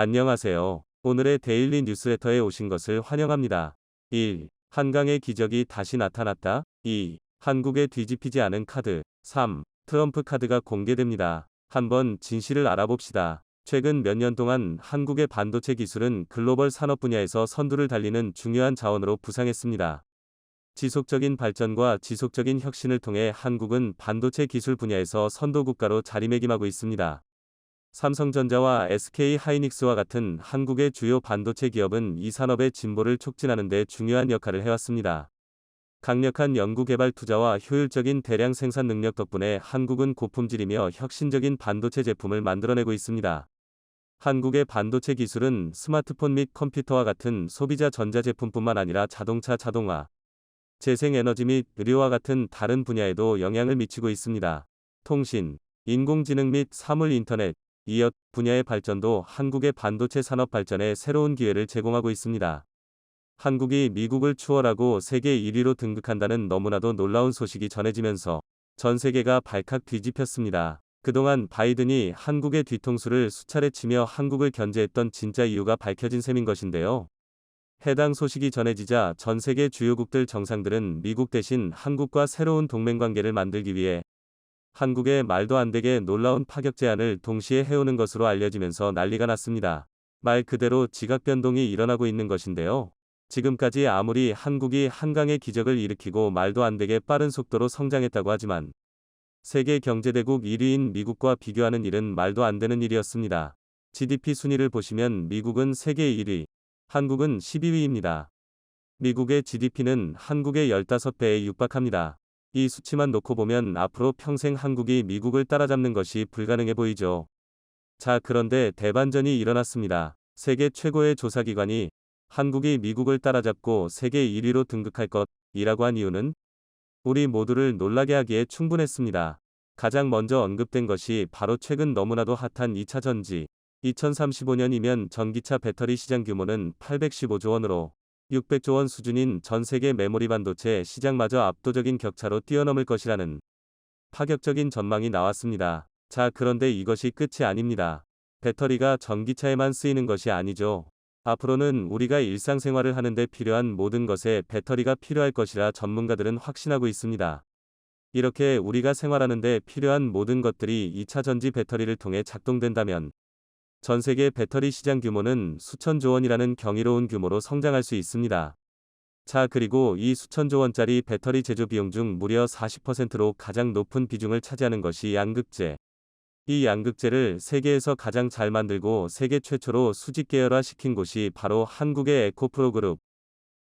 안녕하세요. 오늘의 데일리 뉴스레터에 오신 것을 환영합니다. 1. 한강의 기적이 다시 나타났다. 2. 한국에 뒤집히지 않은 카드. 3. 트럼프 카드가 공개됩니다. 한번 진실을 알아봅시다. 최근 몇 년 동안 한국의 반도체 기술은 글로벌 산업 분야에서 선두를 달리는 중요한 자원으로 부상했습니다. 지속적인 발전과 지속적인 혁신을 통해 한국은 반도체 기술 분야에서 선도 국가로 자리매김하고 있습니다. 삼성전자와 SK하이닉스와 같은 한국의 주요 반도체 기업은 이 산업의 진보를 촉진하는 데 중요한 역할을 해왔습니다. 강력한 연구개발 투자와 효율적인 대량 생산 능력 덕분에 한국은 고품질이며 혁신적인 반도체 제품을 만들어내고 있습니다. 한국의 반도체 기술은 스마트폰 및 컴퓨터와 같은 소비자 전자제품뿐만 아니라 자동차, 자동화, 재생에너지 및 의료와 같은 다른 분야에도 영향을 미치고 있습니다. 통신, 인공지능 및 사물 인터넷, 이엇 분야의 발전도 한국의 반도체 산업 발전에 새로운 기회를 제공하고 있습니다. 한국이 미국을 추월하고 세계 1위로 등극한다는 너무나도 놀라운 소식이 전해지면서 전 세계가 발칵 뒤집혔습니다. 그동안 바이든이 한국의 뒤통수를 수차례 치며 한국을 견제했던 진짜 이유가 밝혀진 셈인 것인데요. 해당 소식이 전해지자 전 세계 주요국들 정상들은 미국 대신 한국과 새로운 동맹관계를 만들기 위해 한국의 말도 안 되게 놀라운 파격 제안을 동시에 해오는 것으로 알려지면서 난리가 났습니다. 말 그대로 지각 변동이 일어나고 있는 것인데요. 지금까지 아무리 한국이 한강의 기적을 일으키고 말도 안 되게 빠른 속도로 성장했다고 하지만 세계 경제대국 1위인 미국과 비교하는 일은 말도 안 되는 일이었습니다. GDP 순위를 보시면 미국은 세계 1위, 한국은 12위입니다. 미국의 GDP는 한국의 15배에 육박합니다. 이 수치만 놓고 보면 앞으로 평생 한국이 미국을 따라잡는 것이 불가능해 보이죠. 자, 그런데 대반전이 일어났습니다. 세계 최고의 조사기관이 한국이 미국을 따라잡고 세계 1위로 등극할 것이라고 한 이유는 우리 모두를 놀라게 하기에 충분했습니다. 가장 먼저 언급된 것이 바로 최근 너무나도 핫한 2차 전지. 2035년이면 전기차 배터리 시장 규모는 815조 원으로 600조 원 수준인 전 세계 메모리 반도체 시장마저 압도적인 격차로 뛰어넘을 것이라는 파격적인 전망이 나왔습니다. 자, 그런데 이것이 끝이 아닙니다. 배터리가 전기차에만 쓰이는 것이 아니죠. 앞으로는 우리가 일상생활을 하는데 필요한 모든 것에 배터리가 필요할 것이라 전문가들은 확신하고 있습니다. 이렇게 우리가 생활하는데 필요한 모든 것들이 2차 전지 배터리를 통해 작동된다면 전 세계 배터리 시장 규모는 수천조 원이라는 경이로운 규모로 성장할 수 있습니다. 자, 그리고 이 수천조 원짜리 배터리 제조 비용 중 무려 40%로 가장 높은 비중을 차지하는 것이 양극재. 이 양극재를 세계에서 가장 잘 만들고 세계 최초로 수직 계열화 시킨 곳이 바로 한국의 에코프로 그룹.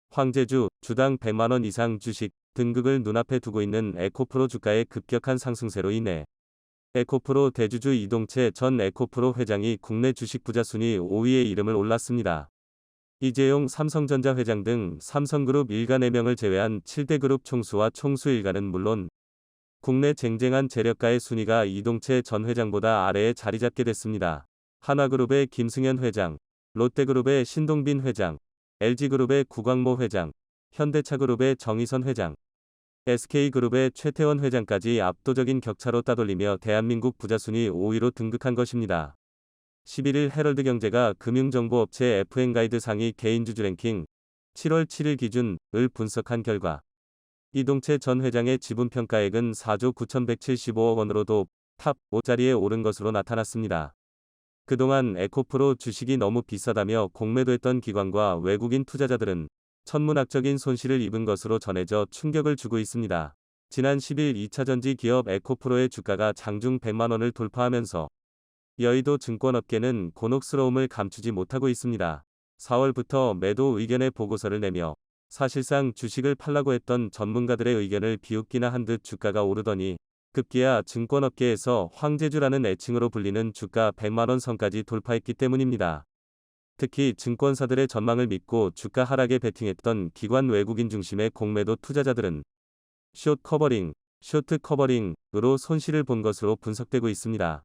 황제주, 주당 100만원 이상 주식 등극을 눈앞에 두고 있는 에코프로 주가의 급격한 상승세로 인해 에코프로 대주주 이동채 전 에코프로 회장이 국내 주식 부자 순위 5위에 이름을 올랐습니다. 이재용 삼성전자 회장 등 삼성그룹 일가 4명을 제외한 7대 그룹 총수와 총수 일가는 물론 국내 쟁쟁한 재력가의 순위가 이동채 전 회장보다 아래에 자리 잡게 됐습니다. 한화그룹의 김승현 회장, 롯데그룹의 신동빈 회장, LG그룹의 구광모 회장, 현대차그룹의 정의선 회장, SK그룹의 최태원 회장까지 압도적인 격차로 따돌리며 대한민국 부자 순위 5위로 등극한 것입니다. 11일 헤럴드 경제가 금융정보업체 FN가이드 상위 개인주주 랭킹 7월 7일 기준을 분석한 결과 이동채 전 회장의 지분평가액은 4조 9,175억 원으로도 탑 5자리에 오른 것으로 나타났습니다. 그동안 에코프로 주식이 너무 비싸다며 공매도했던 기관과 외국인 투자자들은 천문학적인 손실을 입은 것으로 전해져 충격을 주고 있습니다. 지난 10일 2차 전지 기업 에코프로의 주가가 장중 100만원을 돌파하면서 여의도 증권업계는 곤혹스러움을 감추지 못하고 있습니다. 4월부터 매도 의견의 보고서를 내며 사실상 주식을 팔라고 했던 전문가들의 의견을 비웃기나 한 듯 주가가 오르더니 급기야 증권업계에서 황제주라는 애칭으로 불리는 주가 100만원 선까지 돌파했기 때문입니다. 특히 증권사들의 전망을 믿고 주가 하락에 베팅했던 기관 외국인 중심의 공매도 투자자들은 숏 커버링, 쇼트 커버링으로 손실을 본 것으로 분석되고 있습니다.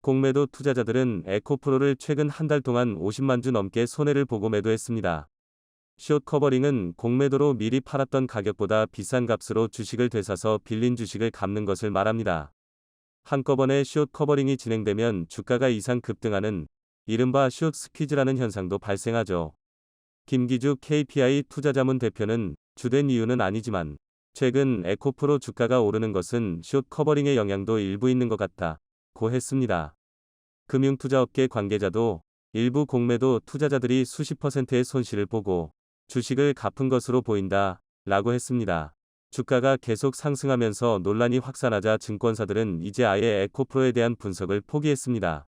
공매도 투자자들은 에코프로를 최근 한 달 동안 50만 주 넘게 손해를 보고 매도했습니다. 숏 커버링은 공매도로 미리 팔았던 가격보다 비싼 값으로 주식을 되사서 빌린 주식을 갚는 것을 말합니다. 한꺼번에 숏 커버링이 진행되면 주가가 이상 급등하는 이른바 숏 스퀴즈라는 현상도 발생하죠. 김기주 KPI 투자자문 대표는 주된 이유는 아니지만 최근 에코프로 주가가 오르는 것은 숏 커버링의 영향도 일부 있는 것 같다고 했습니다. 금융투자업계 관계자도 일부 공매도 투자자들이 수십 %의 손실을 보고 주식을 갚은 것으로 보인다 라고 했습니다. 주가가 계속 상승하면서 논란이 확산하자 증권사들은 이제 아예 에코프로에 대한 분석을 포기했습니다.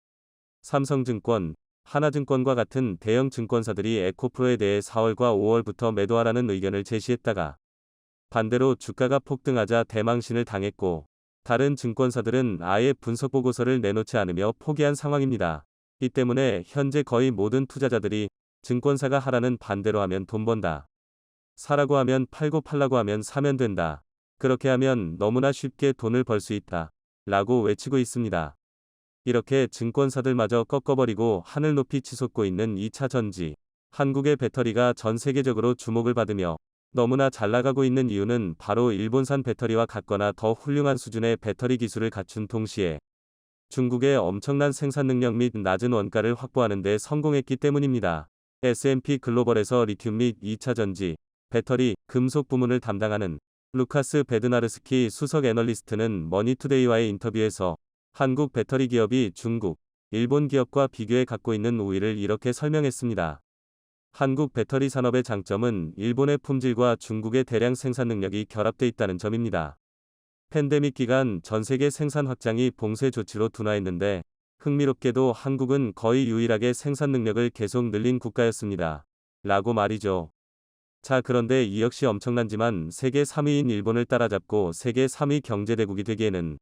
삼성증권, 하나증권과 같은 대형 증권사들이 에코프로에 대해 4월과 5월부터 매도하라는 의견을 제시했다가 반대로 주가가 폭등하자 대망신을 당했고 다른 증권사들은 아예 분석 보고서를 내놓지 않으며 포기한 상황입니다. 이 때문에 현재 거의 모든 투자자들이 증권사가 하라는 반대로 하면 돈 번다. 사라고 하면 팔고 팔라고 하면 사면 된다. 그렇게 하면 너무나 쉽게 돈을 벌 수 있다. 라고 외치고 있습니다. 이렇게 증권사들마저 꺾어버리고 하늘 높이 치솟고 있는 2차 전지. 한국의 배터리가 전 세계적으로 주목을 받으며 너무나 잘 나가고 있는 이유는 바로 일본산 배터리와 같거나 더 훌륭한 수준의 배터리 기술을 갖춘 동시에 중국의 엄청난 생산 능력 및 낮은 원가를 확보하는 데 성공했기 때문입니다. S&P 글로벌에서 리튬 및 2차 전지, 배터리, 금속 부문을 담당하는 루카스 베드나르스키 수석 애널리스트는 머니투데이와의 인터뷰에서 한국 배터리 기업이 중국, 일본 기업과 비교해 갖고 있는 우위를 이렇게 설명했습니다. 한국 배터리 산업의 장점은 일본의 품질과 중국의 대량 생산 능력이 결합돼 있다는 점입니다. 팬데믹 기간 전 세계 생산 확장이 봉쇄 조치로 둔화했는데 흥미롭게도 한국은 거의 유일하게 생산 능력을 계속 늘린 국가였습니다. 라고 말이죠. 자, 그런데 이 역시 엄청난지만 세계 3위인 일본을 따라잡고 세계 3위 경제대국이 되기에는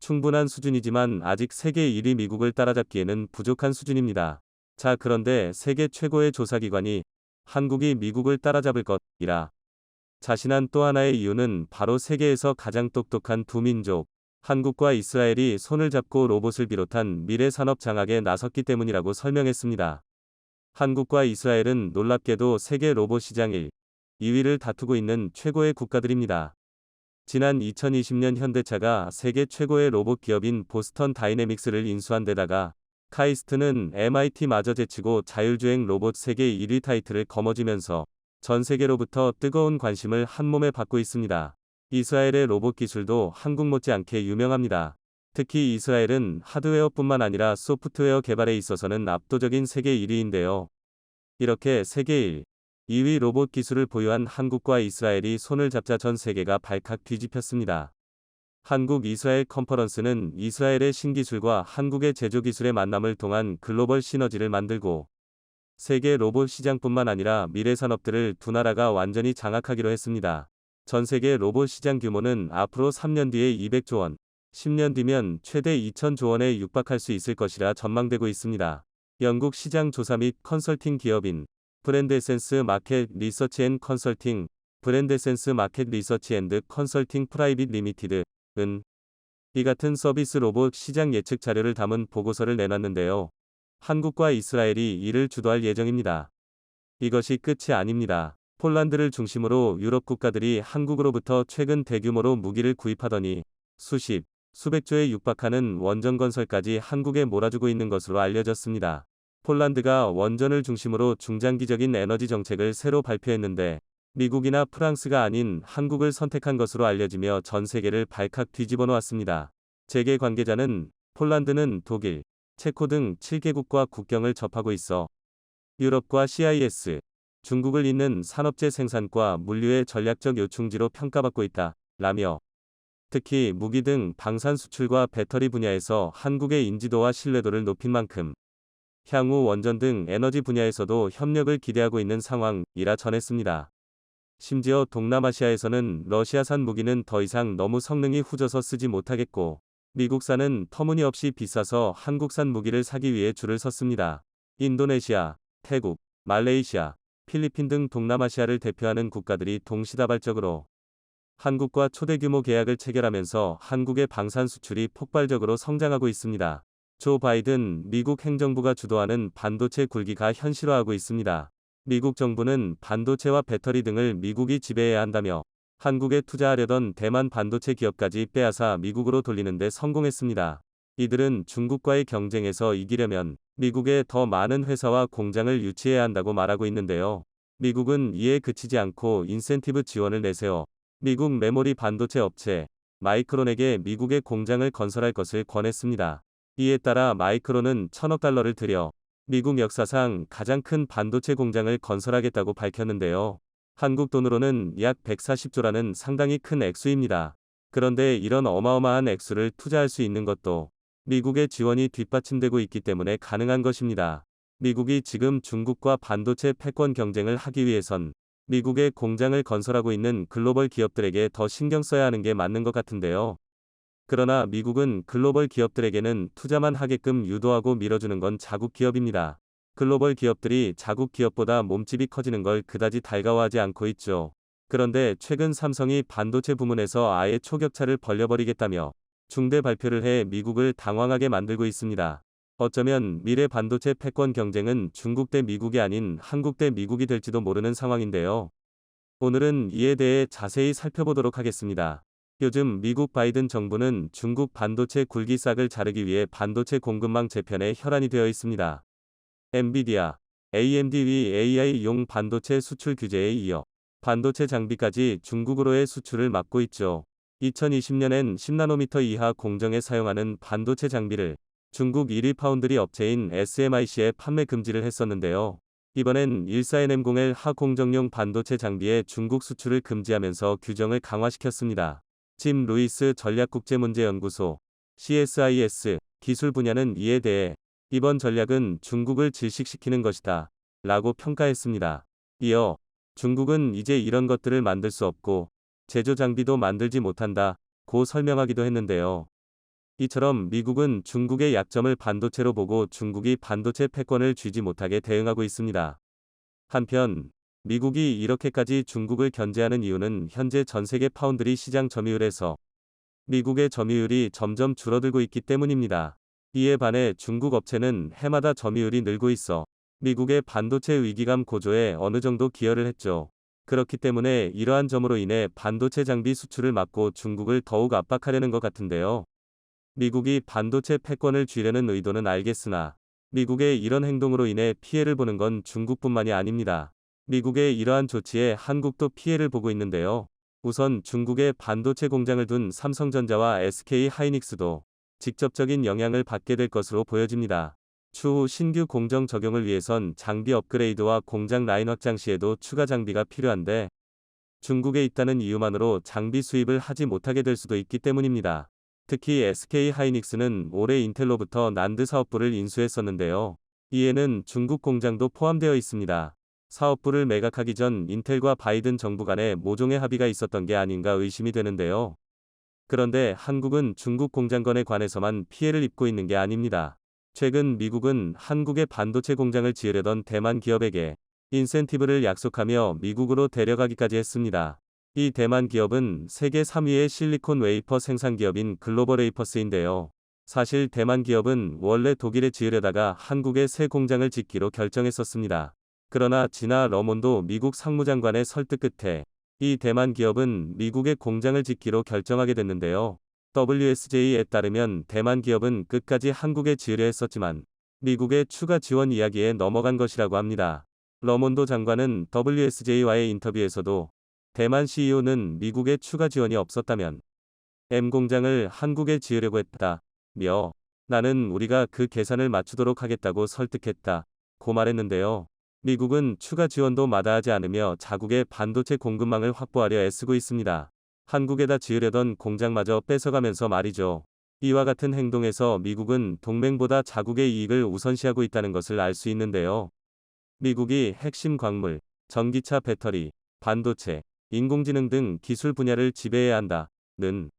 충분한 수준이지만 아직 세계 1위 미국을 따라잡기에는 부족한 수준입니다. 자, 그런데 세계 최고의 조사기관이 한국이 미국을 따라잡을 것이라 자신한 또 하나의 이유는 바로 세계에서 가장 똑똑한 두 민족, 한국과 이스라엘이 손을 잡고 로봇을 비롯한 미래 산업 장악에 나섰기 때문이라고 설명했습니다. 한국과 이스라엘은 놀랍게도 세계 로봇 시장 1, 2위를 다투고 있는 최고의 국가들입니다. 지난 2020년 현대차가 세계 최고의 로봇 기업인 보스턴 다이내믹스를 인수한 데다가 카이스트는 MIT마저 제치고 자율주행 로봇 세계 1위 타이틀을 거머쥐면서 전 세계로부터 뜨거운 관심을 한몸에 받고 있습니다. 이스라엘의 로봇 기술도 한국 못지않게 유명합니다. 특히 이스라엘은 하드웨어뿐만 아니라 소프트웨어 개발에 있어서는 압도적인 세계 1위인데요. 이렇게 세계 1, 2위 로봇 기술을 보유한 한국과 이스라엘이 손을 잡자 전 세계가 발칵 뒤집혔습니다. 한국-이스라엘 컨퍼런스는 이스라엘의 신기술과 한국의 제조기술의 만남을 통한 글로벌 시너지를 만들고 세계 로봇 시장뿐만 아니라 미래 산업들을 두 나라가 완전히 장악하기로 했습니다. 전 세계 로봇 시장 규모는 앞으로 3년 뒤에 200조 원, 10년 뒤면 최대 2,000조 원에 육박할 수 있을 것이라 전망되고 있습니다. 영국 시장 조사 및 컨설팅 기업인 브랜드 에센스 마켓 리서치 앤 컨설팅, 브랜드 에센스 마켓 리서치 앤드 컨설팅 프라이빗 리미티드은 이 같은 서비스 로봇 시장 예측 자료를 담은 보고서를 내놨는데요. 한국과 이스라엘이 이를 주도할 예정입니다. 이것이 끝이 아닙니다. 폴란드를 중심으로 유럽 국가들이 한국으로부터 최근 대규모로 무기를 구입하더니 수십, 수백조에 육박하는 원전 건설까지 한국에 몰아주고 있는 것으로 알려졌습니다. 폴란드가 원전을 중심으로 중장기적인 에너지 정책을 새로 발표했는데 미국이나 프랑스가 아닌 한국을 선택한 것으로 알려지며 전 세계를 발칵 뒤집어 놓았습니다. 재계 관계자는 폴란드는 독일, 체코 등 7개국과 국경을 접하고 있어 유럽과 CIS, 중국을 잇는 산업재 생산과 물류의 전략적 요충지로 평가받고 있다. 라며 특히 무기 등 방산 수출과 배터리 분야에서 한국의 인지도와 신뢰도를 높인 만큼 향후 원전 등 에너지 분야에서도 협력을 기대하고 있는 상황이라 전했습니다. 심지어 동남아시아에서는 러시아산 무기는 더 이상 너무 성능이 후져서 쓰지 못하겠고 미국산은 터무니없이 비싸서 한국산 무기를 사기 위해 줄을 섰습니다. 인도네시아, 태국, 말레이시아, 필리핀 등 동남아시아를 대표하는 국가들이 동시다발적으로 한국과 초대규모 계약을 체결하면서 한국의 방산 수출이 폭발적으로 성장하고 있습니다. 조 바이든 미국 행정부가 주도하는 반도체 굴기가 현실화하고 있습니다. 미국 정부는 반도체와 배터리 등을 미국이 지배해야 한다며 한국에 투자하려던 대만 반도체 기업까지 빼앗아 미국으로 돌리는 데 성공했습니다. 이들은 중국과의 경쟁에서 이기려면 미국에 더 많은 회사와 공장을 유치해야 한다고 말하고 있는데요. 미국은 이에 그치지 않고 인센티브 지원을 내세워 미국 메모리 반도체 업체 마이크론에게 미국의 공장을 건설할 것을 권했습니다. 이에 따라 마이크론은 1,000억 달러를 들여 미국 역사상 가장 큰 반도체 공장을 건설하겠다고 밝혔는데요. 한국 돈으로는 약 140조라는 상당히 큰 액수입니다. 그런데 이런 어마어마한 액수를 투자할 수 있는 것도 미국의 지원이 뒷받침되고 있기 때문에 가능한 것입니다. 미국이 지금 중국과 반도체 패권 경쟁을 하기 위해선 미국의 공장을 건설하고 있는 글로벌 기업들에게 더 신경 써야 하는 게 맞는 것 같은데요. 그러나 미국은 글로벌 기업들에게는 투자만 하게끔 유도하고 밀어주는 건 자국 기업입니다. 글로벌 기업들이 자국 기업보다 몸집이 커지는 걸 그다지 달가워하지 않고 있죠. 그런데 최근 삼성이 반도체 부문에서 아예 초격차를 벌려버리겠다며 중대 발표를 해 미국을 당황하게 만들고 있습니다. 어쩌면 미래 반도체 패권 경쟁은 중국 대 미국이 아닌 한국 대 미국이 될지도 모르는 상황인데요. 오늘은 이에 대해 자세히 살펴보도록 하겠습니다. 요즘 미국 바이든 정부는 중국 반도체 굴기싹을 자르기 위해 반도체 공급망 재편에 혈안이 되어 있습니다. 엔비디아, AMD의 AI용 반도체 수출 규제에 이어 반도체 장비까지 중국으로의 수출을 막고 있죠. 2020년엔 10나노미터 이하 공정에 사용하는 반도체 장비를 중국 1위 파운드리 업체인 SMIC에 판매 금지를 했었는데요. 이번엔 14nm01 하공정용 반도체 장비의 중국 수출을 금지하면서 규정을 강화시켰습니다. 짐 루이스 전략국제문제연구소 CSIS 기술 분야는 이에 대해 이번 전략은 중국을 질식시키는 것이다 라고 평가했습니다. 이어 중국은 이제 이런 것들을 만들 수 없고 제조 장비도 만들지 못한다 고 설명하기도 했는데요. 이처럼 미국은 중국의 약점을 반도체로 보고 중국이 반도체 패권을 쥐지 못하게 대응하고 있습니다. 한편 미국이 이렇게까지 중국을 견제하는 이유는 현재 전 세계 파운드리 시장 점유율에서 미국의 점유율이 점점 줄어들고 있기 때문입니다. 이에 반해 중국 업체는 해마다 점유율이 늘고 있어 미국의 반도체 위기감 고조에 어느 정도 기여를 했죠. 그렇기 때문에 이러한 점으로 인해 반도체 장비 수출을 막고 중국을 더욱 압박하려는 것 같은데요. 미국이 반도체 패권을 쥐려는 의도는 알겠으나 미국의 이런 행동으로 인해 피해를 보는 건 중국뿐만이 아닙니다. 미국의 이러한 조치에 한국도 피해를 보고 있는데요. 우선 중국에 반도체 공장을 둔 삼성전자와 SK 하이닉스도 직접적인 영향을 받게 될 것으로 보여집니다. 추후 신규 공정 적용을 위해선 장비 업그레이드와 공장 라인 확장 시에도 추가 장비가 필요한데 중국에 있다는 이유만으로 장비 수입을 하지 못하게 될 수도 있기 때문입니다. 특히 SK 하이닉스는 올해 인텔로부터 난드 사업부를 인수했었는데요. 이에는 중국 공장도 포함되어 있습니다. 사업부를 매각하기 전 인텔과 바이든 정부 간에 모종의 합의가 있었던 게 아닌가 의심이 되는데요. 그런데 한국은 중국 공장건에 관해서만 피해를 입고 있는 게 아닙니다. 최근 미국은 한국의 반도체 공장을 지으려던 대만 기업에게 인센티브를 약속하며 미국으로 데려가기까지 했습니다. 이 대만 기업은 세계 3위의 실리콘 웨이퍼 생산 기업인 글로벌웨이퍼스인데요. 사실 대만 기업은 원래 독일에 지으려다가 한국에 새 공장을 짓기로 결정했었습니다. 그러나 지나 러몬도 미국 상무장관의 설득 끝에 이 대만 기업은 미국에 공장을 짓기로 결정하게 됐는데요. WSJ에 따르면 대만 기업은 끝까지 한국에 지으려 했었지만 미국의 추가 지원 이야기에 넘어간 것이라고 합니다. 러몬도 장관은 WSJ와의 인터뷰에서도 대만 CEO는 미국의 추가 지원이 없었다면 M 공장을 한국에 지으려고 했다며 나는 우리가 그 계산을 맞추도록 하겠다고 설득했다 고 말했는데요. 미국은 추가 지원도 마다하지 않으며 자국의 반도체 공급망을 확보하려 애쓰고 있습니다. 한국에다 지으려던 공장마저 뺏어가면서 말이죠. 이와 같은 행동에서 미국은 동맹보다 자국의 이익을 우선시하고 있다는 것을 알 수 있는데요. 미국이 핵심 광물, 전기차 배터리, 반도체, 인공지능 등 기술 분야를 지배해야 한다는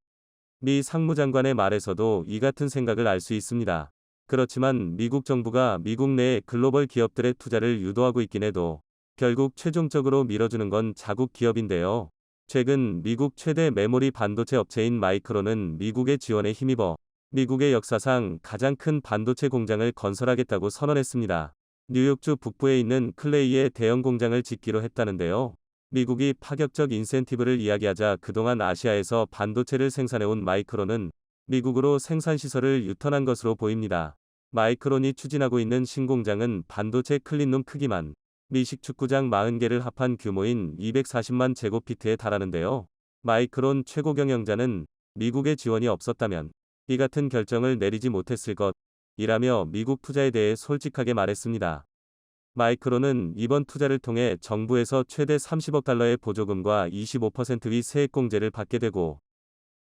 미 상무장관의 말에서도 이 같은 생각을 알 수 있습니다. 그렇지만 미국 정부가 미국 내 글로벌 기업들의 투자를 유도하고 있긴 해도 결국 최종적으로 밀어주는 건 자국 기업인데요. 최근 미국 최대 메모리 반도체 업체인 마이크론은 미국의 지원에 힘입어 미국의 역사상 가장 큰 반도체 공장을 건설하겠다고 선언했습니다. 뉴욕주 북부에 있는 클레이에 대형 공장을 짓기로 했다는데요. 미국이 파격적 인센티브를 이야기하자 그동안 아시아에서 반도체를 생산해온 마이크론은 미국으로 생산시설을 유턴한 것으로 보입니다. 마이크론이 추진하고 있는 신공장은 반도체 클린룸 크기만 미식 축구장 40개를 합한 규모인 240만 제곱피트에 달하는데요. 마이크론 최고 경영자는 미국의 지원이 없었다면 이 같은 결정을 내리지 못했을 것이라며 미국 투자에 대해 솔직하게 말했습니다. 마이크론은 이번 투자를 통해 정부에서 최대 30억 달러의 보조금과 25%의 세액공제를 받게 되고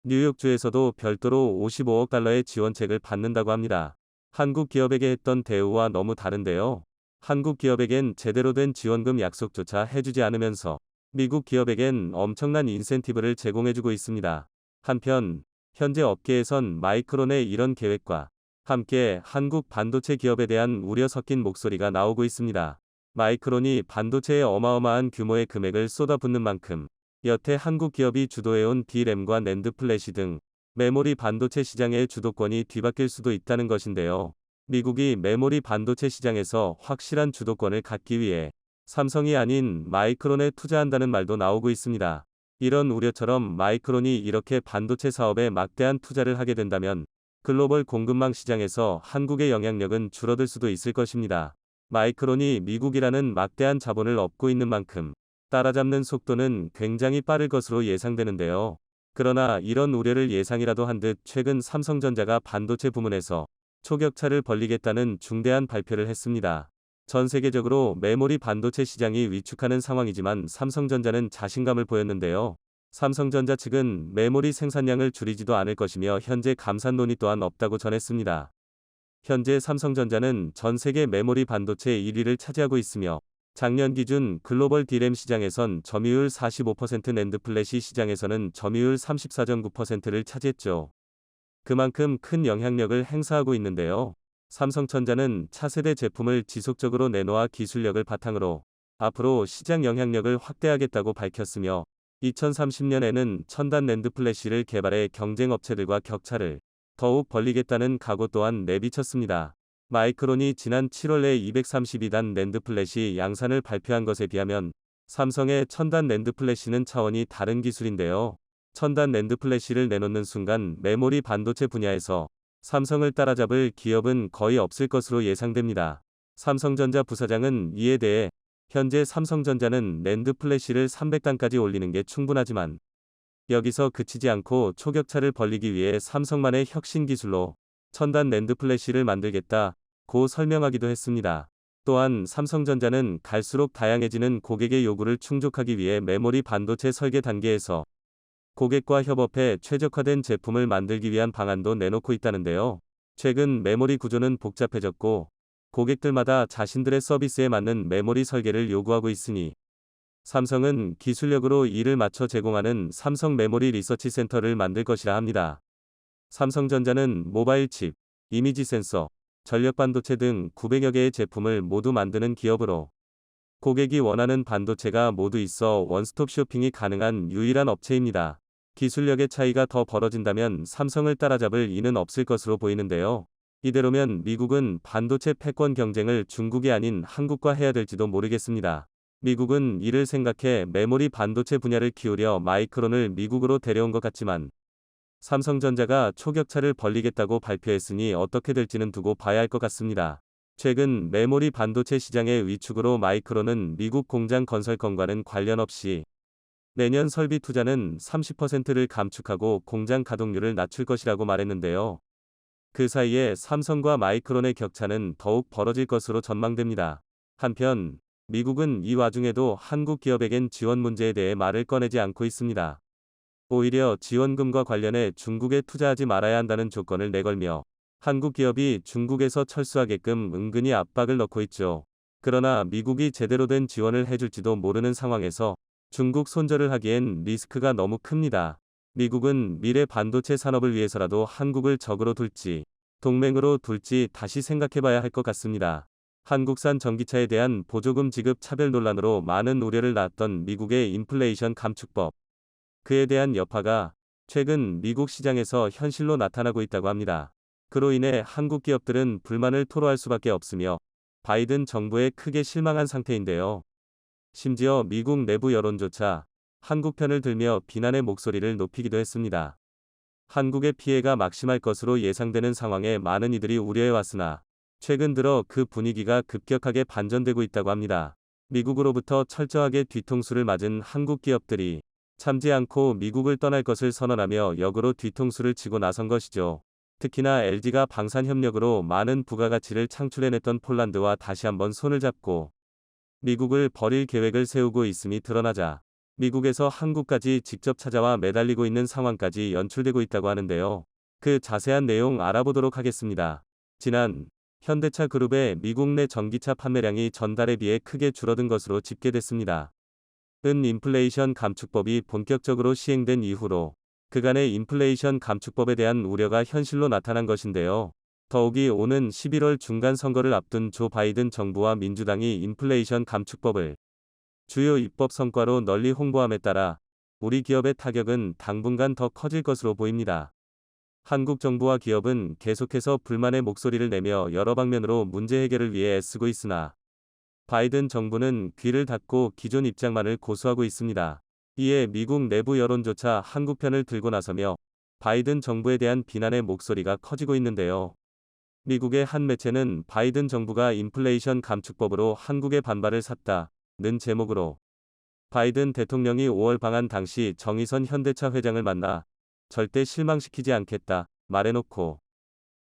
뉴욕주에서도 별도로 55억 달러의 지원책을 받는다고 합니다. 한국 기업에게 했던 대우와 너무 다른데요. 한국 기업에겐 제대로 된 지원금 약속조차 해주지 않으면서 미국 기업에겐 엄청난 인센티브를 제공해주고 있습니다. 한편 현재 업계에선 마이크론의 이런 계획과 함께 한국 반도체 기업에 대한 우려 섞인 목소리가 나오고 있습니다. 마이크론이 반도체에 어마어마한 규모의 금액을 쏟아붓는 만큼 여태 한국 기업이 주도해온 D램과 낸드 플래시 등 메모리 반도체 시장의 주도권이 뒤바뀔 수도 있다는 것인데요. 미국이 메모리 반도체 시장에서 확실한 주도권을 갖기 위해 삼성이 아닌 마이크론에 투자한다는 말도 나오고 있습니다. 이런 우려처럼 마이크론이 이렇게 반도체 사업에 막대한 투자를 하게 된다면 글로벌 공급망 시장에서 한국의 영향력은 줄어들 수도 있을 것입니다. 마이크론이 미국이라는 막대한 자본을 얻고 있는 만큼 따라잡는 속도는 굉장히 빠를 것으로 예상되는데요. 그러나 이런 우려를 예상이라도 한 듯 최근 삼성전자가 반도체 부문에서 초격차를 벌리겠다는 중대한 발표를 했습니다. 전 세계적으로 메모리 반도체 시장이 위축하는 상황이지만 삼성전자는 자신감을 보였는데요. 삼성전자 측은 메모리 생산량을 줄이지도 않을 것이며 현재 감산 논의 또한 없다고 전했습니다. 현재 삼성전자는 전 세계 메모리 반도체 1위를 차지하고 있으며 작년 기준 글로벌 D램 시장에선 점유율 45%, 낸드 플래시 시장에서는 점유율 34.9%를 차지했죠. 그만큼 큰 영향력을 행사하고 있는데요. 삼성전자는 차세대 제품을 지속적으로 내놓아 기술력을 바탕으로 앞으로 시장 영향력을 확대하겠다고 밝혔으며 2030년에는 첨단 낸드 플래시를 개발해 경쟁 업체들과 격차를 더욱 벌리겠다는 각오 또한 내비쳤습니다. 마이크론이 지난 7월에 232단 낸드 플래시 양산을 발표한 것에 비하면 삼성의 첨단 낸드 플래시는 차원이 다른 기술인데요. 첨단 낸드 플래시를 내놓는 순간 메모리 반도체 분야에서 삼성을 따라잡을 기업은 거의 없을 것으로 예상됩니다. 삼성전자 부사장은 이에 대해 현재 삼성전자는 낸드 플래시를 300단까지 올리는 게 충분하지만 여기서 그치지 않고 초격차를 벌리기 위해 삼성만의 혁신 기술로 첨단 낸드 플래시를 만들겠다고 설명하기도 했습니다. 또한 삼성전자는 갈수록 다양해지는 고객의 요구를 충족하기 위해 메모리 반도체 설계 단계에서 고객과 협업해 최적화된 제품을 만들기 위한 방안도 내놓고 있다는데요. 최근 메모리 구조는 복잡해졌고 고객들마다 자신들의 서비스에 맞는 메모리 설계를 요구하고 있으니 삼성은 기술력으로 이를 맞춰 제공하는 삼성 메모리 리서치 센터를 만들 것이라 합니다. 삼성전자는 모바일 칩, 이미지 센서, 전력 반도체 등 900여 개의 제품을 모두 만드는 기업으로 고객이 원하는 반도체가 모두 있어 원스톱 쇼핑이 가능한 유일한 업체입니다. 기술력의 차이가 더 벌어진다면 삼성을 따라잡을 이는 없을 것으로 보이는데요. 이대로면 미국은 반도체 패권 경쟁을 중국이 아닌 한국과 해야 될지도 모르겠습니다. 미국은 이를 생각해 메모리 반도체 분야를 키우려 마이크론을 미국으로 데려온 것 같지만 삼성전자가 초격차를 벌리겠다고 발표했으니 어떻게 될지는 두고 봐야 할 것 같습니다. 최근 메모리 반도체 시장의 위축으로 마이크론은 미국 공장 건설 건과는 관련 없이 내년 설비 투자는 30%를 감축하고 공장 가동률을 낮출 것이라고 말했는데요. 그 사이에 삼성과 마이크론의 격차는 더욱 벌어질 것으로 전망됩니다. 한편 미국은 이 와중에도 한국 기업에겐 지원 문제에 대해 말을 꺼내지 않고 있습니다. 오히려 지원금과 관련해 중국에 투자하지 말아야 한다는 조건을 내걸며 한국 기업이 중국에서 철수하게끔 은근히 압박을 넣고 있죠. 그러나 미국이 제대로 된 지원을 해줄지도 모르는 상황에서 중국 손절을 하기엔 리스크가 너무 큽니다. 미국은 미래 반도체 산업을 위해서라도 한국을 적으로 둘지 동맹으로 둘지 다시 생각해봐야 할 것 같습니다. 한국산 전기차에 대한 보조금 지급 차별 논란으로 많은 우려를 낳았던 미국의 인플레이션 감축법. 그에 대한 여파가 최근 미국 시장에서 현실로 나타나고 있다고 합니다. 그로 인해 한국 기업들은 불만을 토로할 수밖에 없으며 바이든 정부에 크게 실망한 상태인데요. 심지어 미국 내부 여론조차 한국 편을 들며 비난의 목소리를 높이기도 했습니다. 한국의 피해가 막심할 것으로 예상되는 상황에 많은 이들이 우려해왔으나 최근 들어 그 분위기가 급격하게 반전되고 있다고 합니다. 미국으로부터 철저하게 뒤통수를 맞은 한국 기업들이 참지 않고 미국을 떠날 것을 선언하며 역으로 뒤통수를 치고 나선 것이죠. 특히나 LG가 방산협력으로 많은 부가가치를 창출해냈던 폴란드와 다시 한번 손을 잡고 미국을 버릴 계획을 세우고 있음이 드러나자 미국에서 한국까지 직접 찾아와 매달리고 있는 상황까지 연출되고 있다고 하는데요. 그 자세한 내용 알아보도록 하겠습니다. 지난 현대차 그룹의 미국 내 전기차 판매량이 전달에 비해 크게 줄어든 것으로 집계됐습니다. 은 인플레이션 감축법이 본격적으로 시행된 이후로 그간의 인플레이션 감축법에 대한 우려가 현실로 나타난 것인데요. 더욱이 오는 11월 중간 선거를 앞둔 조 바이든 정부와 민주당이 인플레이션 감축법을 주요 입법 성과로 널리 홍보함에 따라 우리 기업의 타격은 당분간 더 커질 것으로 보입니다. 한국 정부와 기업은 계속해서 불만의 목소리를 내며 여러 방면으로 문제 해결을 위해 애쓰고 있으나 바이든 정부는 귀를 닫고 기존 입장만을 고수하고 있습니다. 이에 미국 내부 여론조차 한국 편을 들고 나서며 바이든 정부에 대한 비난의 목소리가 커지고 있는데요. 미국의 한 매체는 바이든 정부가 인플레이션 감축법으로 한국의 반발을 샀다는 제목으로 바이든 대통령이 5월 방한 당시 정의선 현대차 회장을 만나 절대 실망시키지 않겠다 말해놓고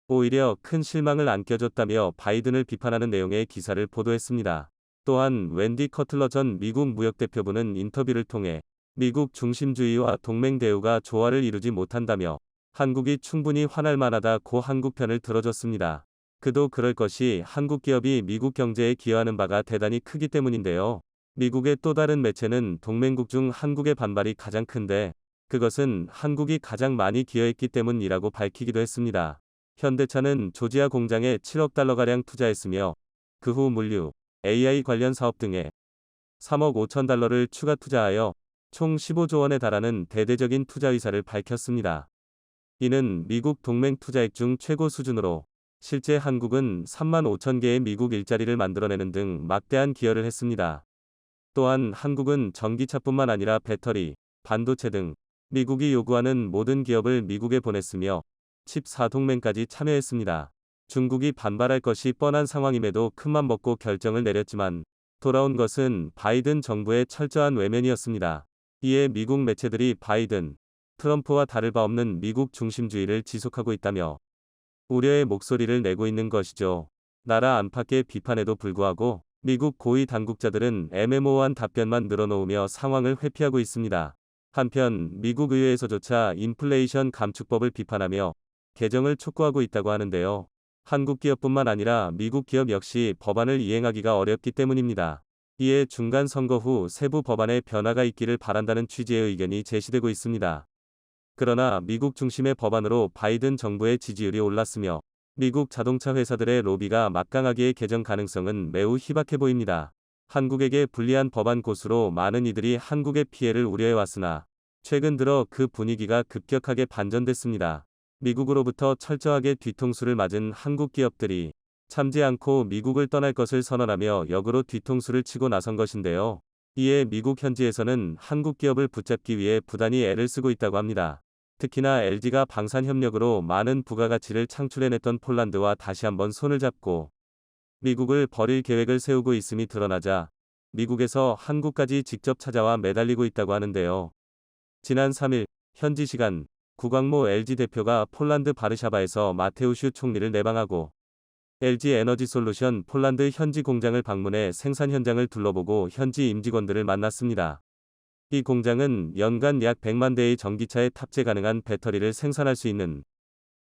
오히려 큰 실망을 안겨줬다며 바이든을 비판하는 내용의 기사를 보도했습니다. 또한 웬디 커틀러 전 미국 무역대표부는 인터뷰를 통해 미국 중심주의와 동맹 대우가 조화를 이루지 못한다며 한국이 충분히 화날 만하다고 한국 편을 들어줬습니다. 그도 그럴 것이 한국 기업이 미국 경제에 기여하는 바가 대단히 크기 때문인데요. 미국의 또 다른 매체는 동맹국 중 한국의 반발이 가장 큰데 그것은 한국이 가장 많이 기여했기 때문이라고 밝히기도 했습니다. 현대차는 조지아 공장에 7억 달러가량 투자했으며 그 후 물류, AI 관련 사업 등에 3억 5천 달러를 추가 투자하여 총 15조 원에 달하는 대대적인 투자 의사를 밝혔습니다. 이는 미국 동맹 투자액 중 최고 수준으로 실제 한국은 3만 5천 개의 미국 일자리를 만들어내는 등 막대한 기여를 했습니다. 또한 한국은 전기차뿐만 아니라 배터리, 반도체 등 미국이 요구하는 모든 기업을 미국에 보냈으며 칩 4동맹까지 참여했습니다. 중국이 반발할 것이 뻔한 상황임에도 큰맘 먹고 결정을 내렸지만 돌아온 것은 바이든 정부의 철저한 외면이었습니다. 이에 미국 매체들이 바이든, 트럼프와 다를 바 없는 미국 중심주의를 지속하고 있다며 우려의 목소리를 내고 있는 것이죠. 나라 안팎의 비판에도 불구하고 미국 고위 당국자들은 애매모호한 답변만 늘어놓으며 상황을 회피하고 있습니다. 한편 미국 의회에서조차 인플레이션 감축법을 비판하며 개정을 촉구하고 있다고 하는데요. 한국 기업뿐만 아니라 미국 기업 역시 법안을 이행하기가 어렵기 때문입니다. 이에 중간 선거 후 세부 법안에 변화가 있기를 바란다는 취지의 의견이 제시되고 있습니다. 그러나 미국 중심의 법안으로 바이든 정부의 지지율이 올랐으며 미국 자동차 회사들의 로비가 막강하기에 개정 가능성은 매우 희박해 보입니다. 한국에게 불리한 법안 고수로 많은 이들이 한국의 피해를 우려해왔으나 최근 들어 그 분위기가 급격하게 반전됐습니다. 미국으로부터 철저하게 뒤통수를 맞은 한국 기업들이 참지 않고 미국을 떠날 것을 선언하며 역으로 뒤통수를 치고 나선 것인데요. 이에 미국 현지에서는 한국 기업을 붙잡기 위해 부단히 애를 쓰고 있다고 합니다. 특히나 LG가 방산협력으로 많은 부가가치를 창출해냈던 폴란드와 다시 한번 손을 잡고 미국을 버릴 계획을 세우고 있음이 드러나자 미국에서 한국까지 직접 찾아와 매달리고 있다고 하는데요. 지난 3일 현지 시간 구광모 LG 대표가 폴란드 바르샤바에서 마테우슈 총리를 내방하고 LG 에너지솔루션 폴란드 현지 공장을 방문해 생산 현장을 둘러보고 현지 임직원들을 만났습니다. 이 공장은 연간 약 100만 대의 전기차에 탑재 가능한 배터리를 생산할 수 있는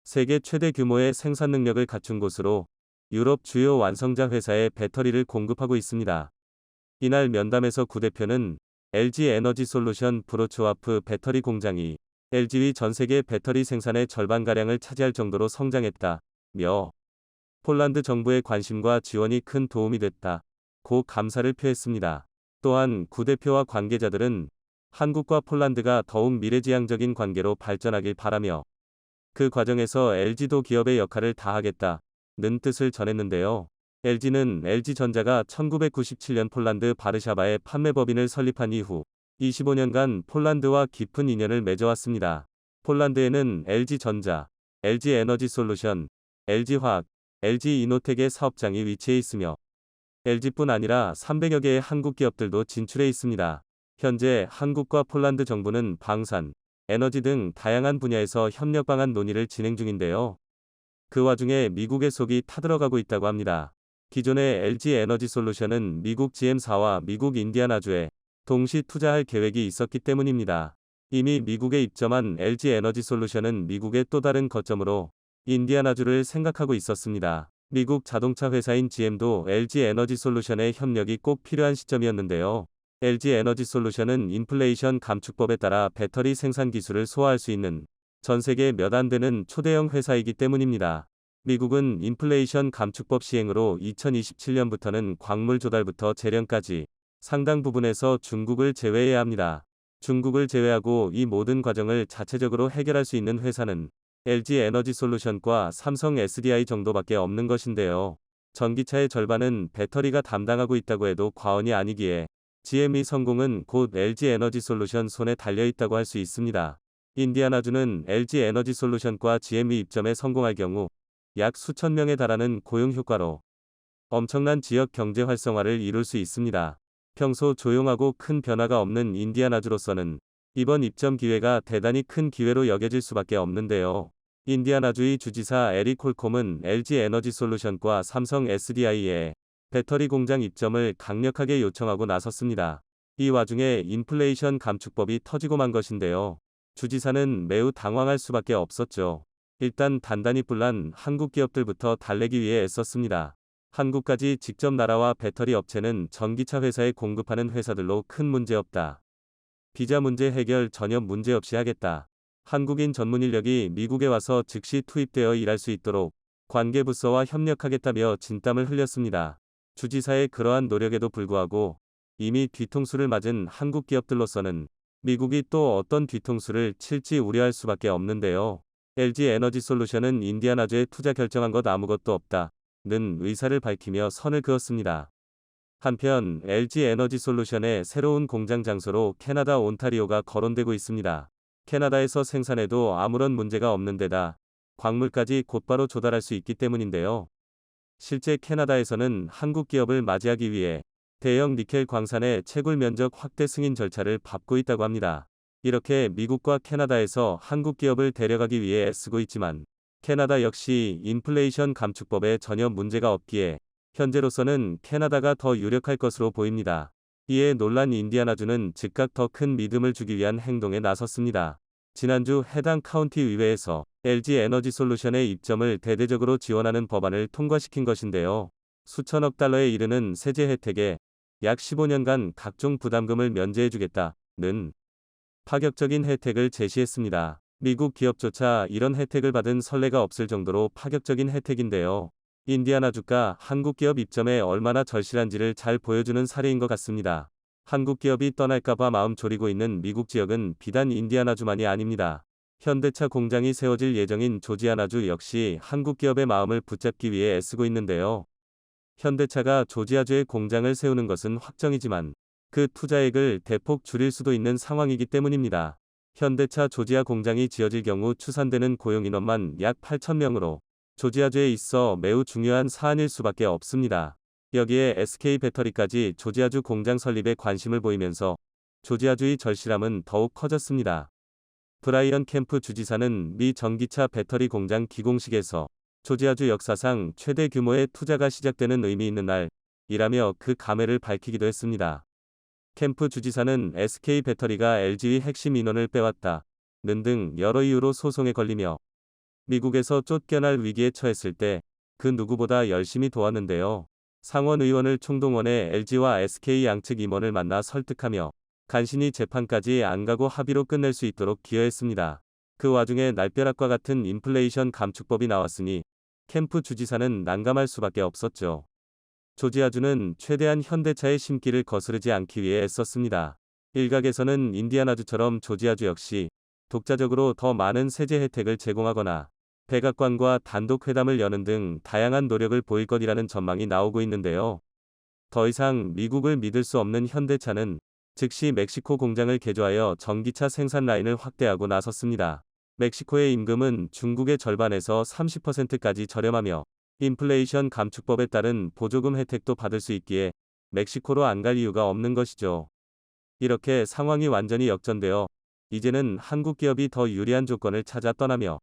세계 최대 규모의 생산 능력을 갖춘 곳으로 유럽 주요 완성자 회사에 배터리를 공급하고 있습니다. 이날 면담에서 구 대표는 LG 에너지솔루션 브로츠와프 배터리 공장이 LG의 전 세계 배터리 생산의 절반가량을 차지할 정도로 성장했다며 폴란드 정부의 관심과 지원이 큰 도움이 됐다고 감사를 표했습니다. 또한 구 대표와 관계자들은 한국과 폴란드가 더욱 미래지향적인 관계로 발전하길 바라며 그 과정에서 LG도 기업의 역할을 다하겠다는 뜻을 전했는데요. LG는 LG전자가 1997년 폴란드 바르샤바에 판매법인을 설립한 이후 25년간 폴란드와 깊은 인연을 맺어왔습니다. 폴란드에는 LG전자, LG에너지솔루션, LG화학, LG이노텍의 사업장이 위치해 있으며 LG뿐 아니라 300여 개의 한국 기업들도 진출해 있습니다. 현재 한국과 폴란드 정부는 방산, 에너지 등 다양한 분야에서 협력 방안 논의를 진행 중인데요. 그 와중에 미국의 속이 타들어가고 있다고 합니다. 기존의 LG에너지솔루션은 미국 GM사와 미국 인디아나주에 동시 투자할 계획이 있었기 때문입니다. 이미 미국에 입점한 LG에너지솔루션은 미국의 또 다른 거점으로 인디아나주를 생각하고 있었습니다. 미국 자동차 회사인 GM도 LG에너지솔루션의 협력이 꼭 필요한 시점이었는데요. LG에너지솔루션은 인플레이션 감축법에 따라 배터리 생산 기술을 소화할 수 있는 전 세계 몇 안 되는 초대형 회사이기 때문입니다. 미국은 인플레이션 감축법 시행으로 2027년부터는 광물 조달부터 재련까지 상당 부분에서 중국을 제외해야 합니다. 중국을 제외하고 이 모든 과정을 자체적으로 해결할 수 있는 회사는 LG에너지솔루션과 삼성 SDI 정도밖에 없는 것인데요. 전기차의 절반은 배터리가 담당하고 있다고 해도 과언이 아니기에 GM의 성공은 곧 LG에너지솔루션 손에 달려있다고 할 수 있습니다. 인디아나주는 LG에너지솔루션과 GM의 입점에 성공할 경우 약 수천 명에 달하는 고용 효과로 엄청난 지역 경제 활성화를 이룰 수 있습니다. 평소 조용하고 큰 변화가 없는 인디아나주로서는 이번 입점 기회가 대단히 큰 기회로 여겨질 수밖에 없는데요. 인디아나주의 주지사 에릭 홀콤은 LG에너지솔루션과 삼성 SDI에 배터리 공장 입점을 강력하게 요청하고 나섰습니다. 이 와중에 인플레이션 감축법이 터지고 만 것인데요. 주지사는 매우 당황할 수밖에 없었죠. 일단 단단히 뿔난 한국 기업들부터 달래기 위해 애썼습니다. 한국까지 직접 날아와 배터리 업체는 전기차 회사에 공급하는 회사들로 큰 문제 없다. 비자 문제 해결 전혀 문제 없이 하겠다. 한국인 전문 인력이 미국에 와서 즉시 투입되어 일할 수 있도록 관계부서와 협력하겠다며 진땀을 흘렸습니다. 주지사의 그러한 노력에도 불구하고 이미 뒤통수를 맞은 한국 기업들로서는 미국이 또 어떤 뒤통수를 칠지 우려할 수밖에 없는데요. LG에너지솔루션은 인디아나주에 투자 결정한 것 아무것도 없다. 는 의사를 밝히며 선을 그었습니다. 한편 LG에너지솔루션의 새로운 공장 장소로 캐나다 온타리오가 거론되고 있습니다. 캐나다에서 생산해도 아무런 문제가 없는 데다 광물까지 곧바로 조달할 수 있기 때문인데요. 실제 캐나다에서는 한국 기업을 맞이하기 위해 대형 니켈 광산의 채굴 면적 확대 승인 절차를 밟고 있다고 합니다. 이렇게 미국과 캐나다에서 한국 기업을 데려가기 위해 애쓰고 있지만 캐나다 역시 인플레이션 감축법에 전혀 문제가 없기에 현재로서는 캐나다가 더 유력할 것으로 보입니다. 이에 놀란 인디아나주는 즉각 더 큰 믿음을 주기 위한 행동에 나섰습니다. 지난주 해당 카운티 의회에서 LG에너지솔루션의 입점을 대대적으로 지원하는 법안을 통과시킨 것인데요. 수천억 달러에 이르는 세제 혜택에 약 15년간 각종 부담금을 면제해주겠다는 파격적인 혜택을 제시했습니다. 미국 기업조차 이런 혜택을 받은 선례가 없을 정도로 파격적인 혜택인데요. 인디아나주가 한국 기업 입점에 얼마나 절실한지를 잘 보여주는 사례인 것 같습니다. 한국 기업이 떠날까봐 마음 졸이고 있는 미국 지역은 비단 인디아나주만이 아닙니다. 현대차 공장이 세워질 예정인 조지아나주 역시 한국 기업의 마음을 붙잡기 위해 애쓰고 있는데요. 현대차가 조지아주에 공장을 세우는 것은 확정이지만 그 투자액을 대폭 줄일 수도 있는 상황이기 때문입니다. 현대차 조지아 공장이 지어질 경우 추산되는 고용 인원만 약 8,000명으로 조지아주에 있어 매우 중요한 사안일 수밖에 없습니다. 여기에 SK배터리까지 조지아주 공장 설립에 관심을 보이면서 조지아주의 절실함은 더욱 커졌습니다. 브라이언 캠프 주지사는 미 전기차 배터리 공장 기공식에서 조지아주 역사상 최대 규모의 투자가 시작되는 의미 있는 날이라며 그 감회를 밝히기도 했습니다. 캠프 주지사는 SK배터리가 LG의 핵심 인원을 빼왔다. 는 등 여러 이유로 소송에 걸리며 미국에서 쫓겨날 위기에 처했을 때 그 누구보다 열심히 도왔는데요. 상원 의원을 총동원해 LG와 SK 양측 임원을 만나 설득하며 간신히 재판까지 안 가고 합의로 끝낼 수 있도록 기여했습니다. 그 와중에 날벼락과 같은 인플레이션 감축법이 나왔으니 캠프 주지사는 난감할 수밖에 없었죠. 조지아주는 최대한 현대차의 심기를 거스르지 않기 위해 애썼습니다. 일각에서는 인디아나주처럼 조지아주 역시 독자적으로 더 많은 세제 혜택을 제공하거나 백악관과 단독 회담을 여는 등 다양한 노력을 보일 것이라는 전망이 나오고 있는데요. 더 이상 미국을 믿을 수 없는 현대차는 즉시 멕시코 공장을 개조하여 전기차 생산 라인을 확대하고 나섰습니다. 멕시코의 임금은 중국의 절반에서 30%까지 저렴하며 인플레이션 감축법에 따른 보조금 혜택도 받을 수 있기에 멕시코로 안 갈 이유가 없는 것이죠. 이렇게 상황이 완전히 역전되어 이제는 한국 기업이 더 유리한 조건을 찾아 떠나며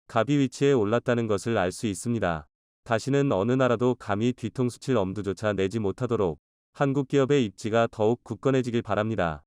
갑이 위치에 올랐다는 것을 알 수 있습니다. 다시는 어느 나라도 감히 뒤통수 칠 엄두조차 내지 못하도록 한국 기업의 입지가 더욱 굳건해지길 바랍니다.